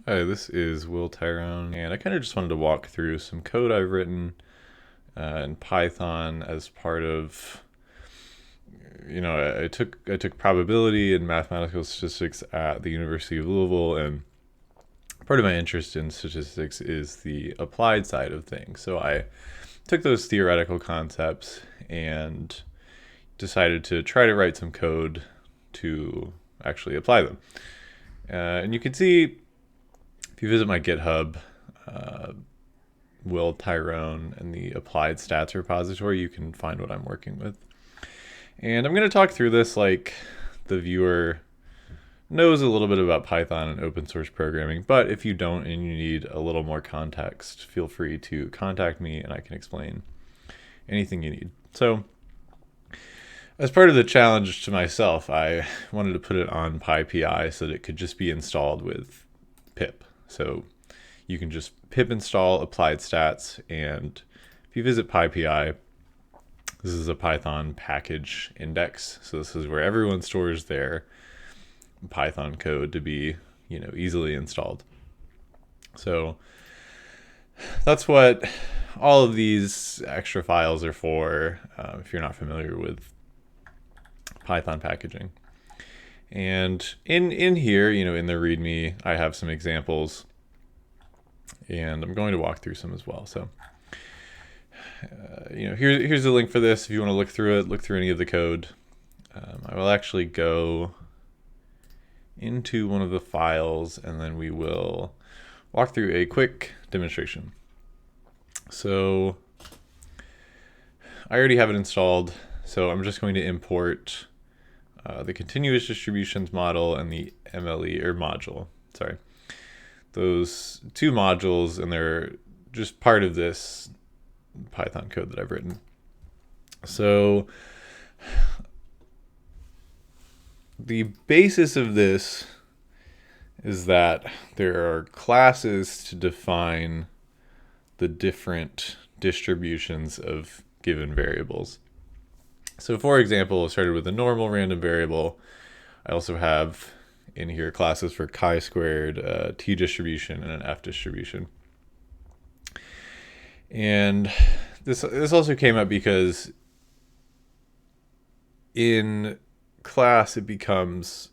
Hi, this is Will Tyrone, and I kind of just wanted to walk through some code I've written in Python as part of, I took probability and mathematical statistics at the University of Louisville, and part of my interest in statistics is the applied side of things. So I took those theoretical concepts and decided to try to write some code to actually apply them. And you can see if you visit my GitHub, uh, Will Tyrone, and the applied stats repository, you can find what I'm working with. And I'm going to talk through this like the viewer knows a little bit about Python and open source programming, but if you don't and you need a little more context, feel free to contact me and I can explain anything you need. So, as part of the challenge to myself, I wanted to put it on PyPI so that it could just be installed with pip. So you can just pip install applied stats, and if you visit PyPI, this is a Python package index. So this is where everyone stores their Python code to be, easily installed. So that's what all of these extra files are for, if you're not familiar with Python packaging. And in here, in the README, I have some examples, and I'm going to walk through some as well. So, here's the link for this. If you want to look through it, look through any of the code. I will actually go into one of the files, and then we will walk through a quick demonstration. So, I already have it installed, so I'm just going to import the continuous distributions model and the MLE or module. Sorry, those two modules, and they're just part of this Python code that I've written. So the basis of this is that there are classes to define the different distributions of given variables. So for example, I started with a normal random variable. I also have in here classes for chi-squared, t distribution, and an f distribution. And this also came up because in class it becomes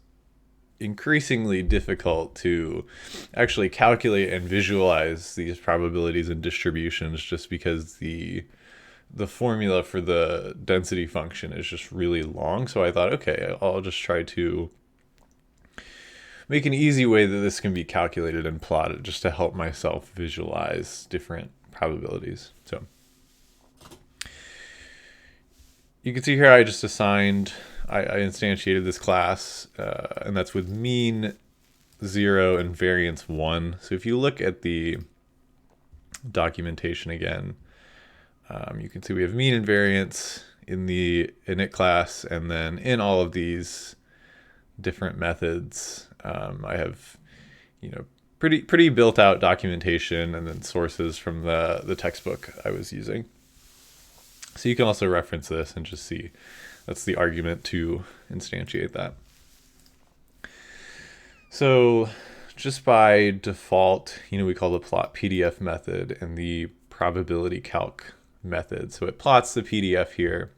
increasingly difficult to actually calculate and visualize these probabilities and distributions, just because the formula for the density function is just really long. So I thought, okay, I'll just try to make an easy way that this can be calculated and plotted, just to help myself visualize different probabilities. So you can see here I just I instantiated this class, and that's with mean 0 and variance 1. So if you look at the documentation again, you can see we have mean and variance in the init class, and then in all of these different methods, I have, pretty built out documentation and then sources from the textbook I was using. So you can also reference this and just see that's the argument to instantiate that. So just by default, we call the plot PDF method and the probability calc method. So it plots the PDF here.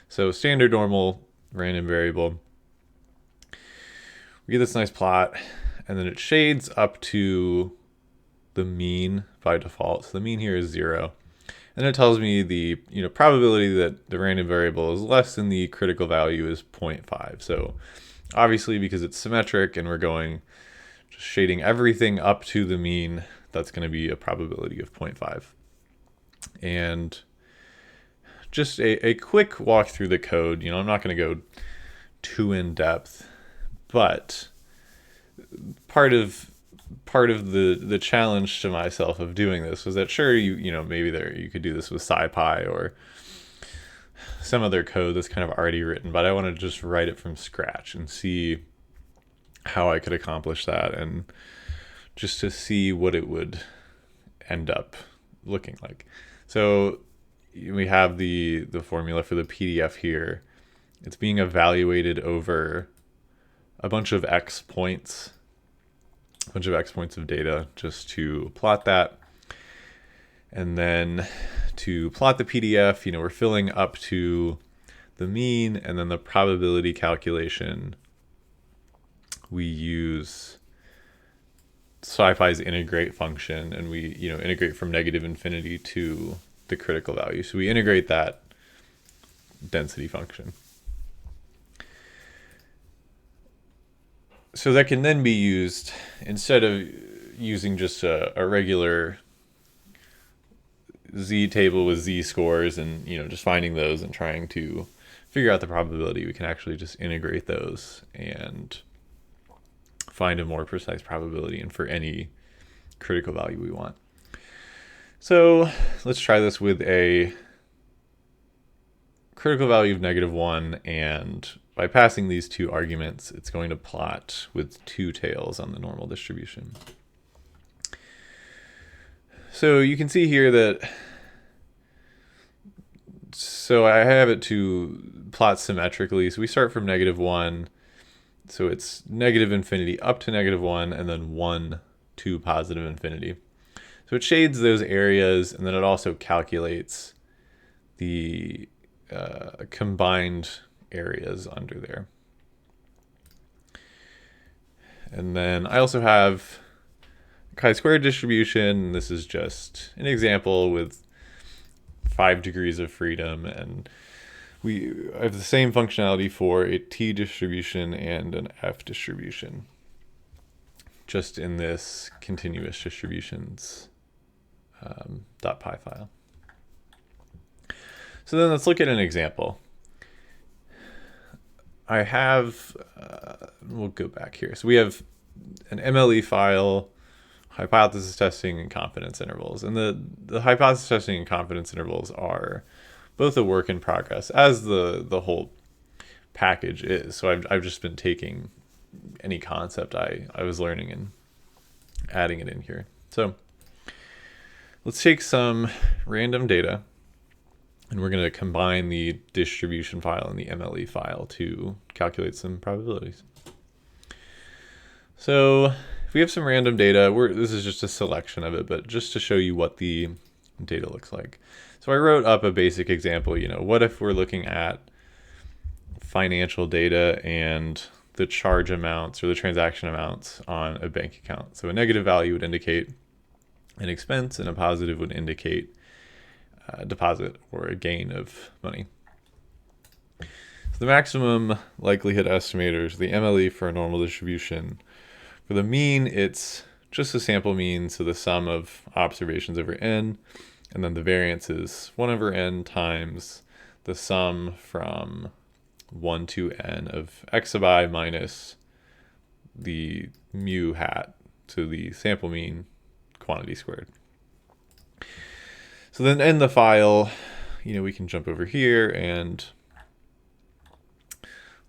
So standard normal random variable. We get this nice plot, and then it shades up to the mean by default. So the mean here is 0. And it tells me the probability that the random variable is less than the critical value is 0.5. So obviously, because it's symmetric and we're going just shading everything up to the mean, that's going to be a probability of 0.5. And just a quick walk through the code. I'm not going to go too in depth, but part of the challenge to myself of doing this was that sure, maybe you could do this with SciPy or some other code that's kind of already written, but I want to just write it from scratch and see how I could accomplish that, and just to see what it would end up looking like. So we have the formula for the PDF here. It's being evaluated over a bunch of x points. a bunch of x points of data just to plot that. And then to plot the PDF, we're filling up to the mean, and then the probability calculation, we use SciPy's integrate function, and we integrate from -infinity to the critical value. So we integrate that density function. So that can then be used, instead of using just a regular Z table with Z scores and just finding those and trying to figure out the probability, we can actually just integrate those and find a more precise probability and for any critical value we want. So let's try this with a critical value of -1, and by passing these two arguments, it's going to plot with two tails on the normal distribution. So you can see here that, so I have it to plot symmetrically. So we start from -1. So it's -infinity up to -1, and then 1 to +infinity. So it shades those areas, and then it also calculates the combined areas under there. And then I also have chi-squared distribution. This is just an example with 5 degrees of freedom, and we have the same functionality for a t distribution and an f distribution, just in this continuous distributions .py file. So then let's look at an example. I have, we'll go back here. So we have an MLE file, hypothesis testing, and confidence intervals. And the hypothesis testing and confidence intervals are both a work in progress, as the whole package is. So I've just been taking any concept I was learning and adding it in here. So let's take some random data, and we're going to combine the distribution file and the MLE file to calculate some probabilities. So if we have some random data, this is just a selection of it, but just to show you what the data looks like. So I wrote up a basic example. What if we're looking at financial data and the charge amounts or the transaction amounts on a bank account? So a negative value would indicate an expense, and a positive would indicate a deposit or a gain of money. So the maximum likelihood estimators, the MLE for a normal distribution. For the mean, it's just a sample mean, so the sum of observations over n, and then the variance is 1 over n times the sum from 1 to n of x sub I minus the mu hat, so the sample mean quantity squared. So then in the file, we can jump over here and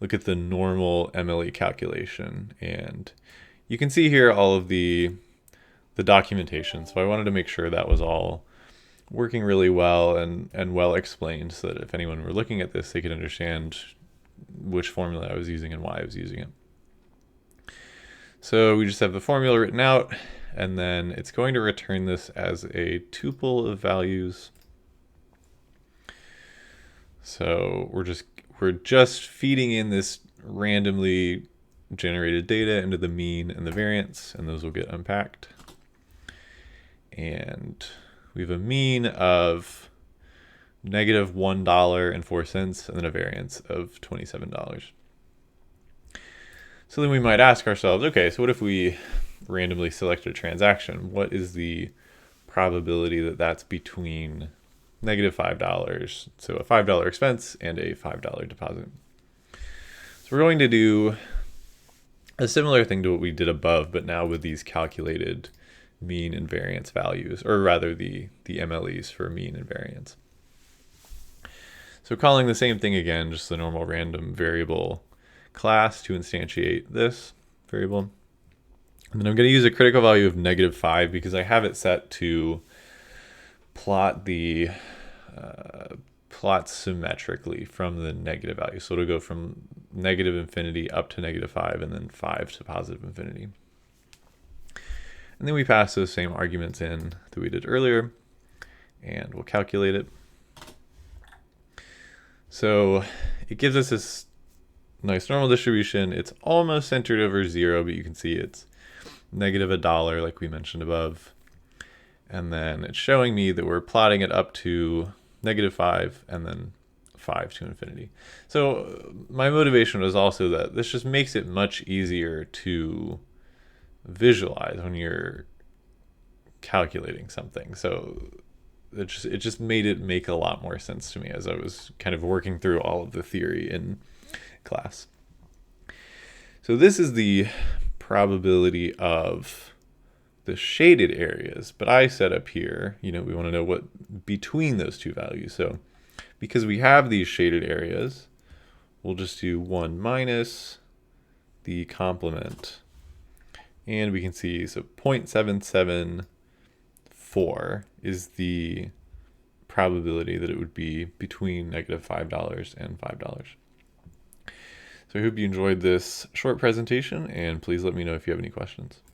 look at the normal MLE calculation, and you can see here all of the documentation. So I wanted to make sure that was all working really well and well explained, so that if anyone were looking at this, they could understand which formula I was using and why I was using it. So we just have the formula written out, and then it's going to return this as a tuple of values. So we're just feeding in this randomly generated data into the mean and the variance, and those will get unpacked. And we have a mean of -$1.04, and then a variance of $27. So then we might ask ourselves, okay, so what if we randomly selected a transaction? What is the probability that that's between -$5, so a $5 expense, and a $5 deposit? So we're going to do a similar thing to what we did above, but now with these calculated mean and variance values, or rather the MLEs for mean and variance. So calling the same thing again, just the normal random variable class to instantiate this variable. And then I'm going to use a critical value of -5 because I have it set to plot the plot symmetrically from the negative value. So it'll go from -infinity up to -5, and then 5 to +infinity. And then we pass those same arguments in that we did earlier, and we'll calculate it. So it gives us this nice normal distribution. It's almost centered over 0, but you can see it's negative $1, like we mentioned above. And then it's showing me that we're plotting it up to -5 and then 5 to infinity. So my motivation was also that this just makes it much easier to visualize when you're calculating something. So it just made it make a lot more sense to me as I was kind of working through all of the theory in class. So this is the probability of the shaded areas, but I set up here, we want to know what between those two values. So because we have these shaded areas, we'll just do 1 minus the complement. And we can see, so 0.774 is the probability that it would be between -$5 and $5. So I hope you enjoyed this short presentation, and please let me know if you have any questions.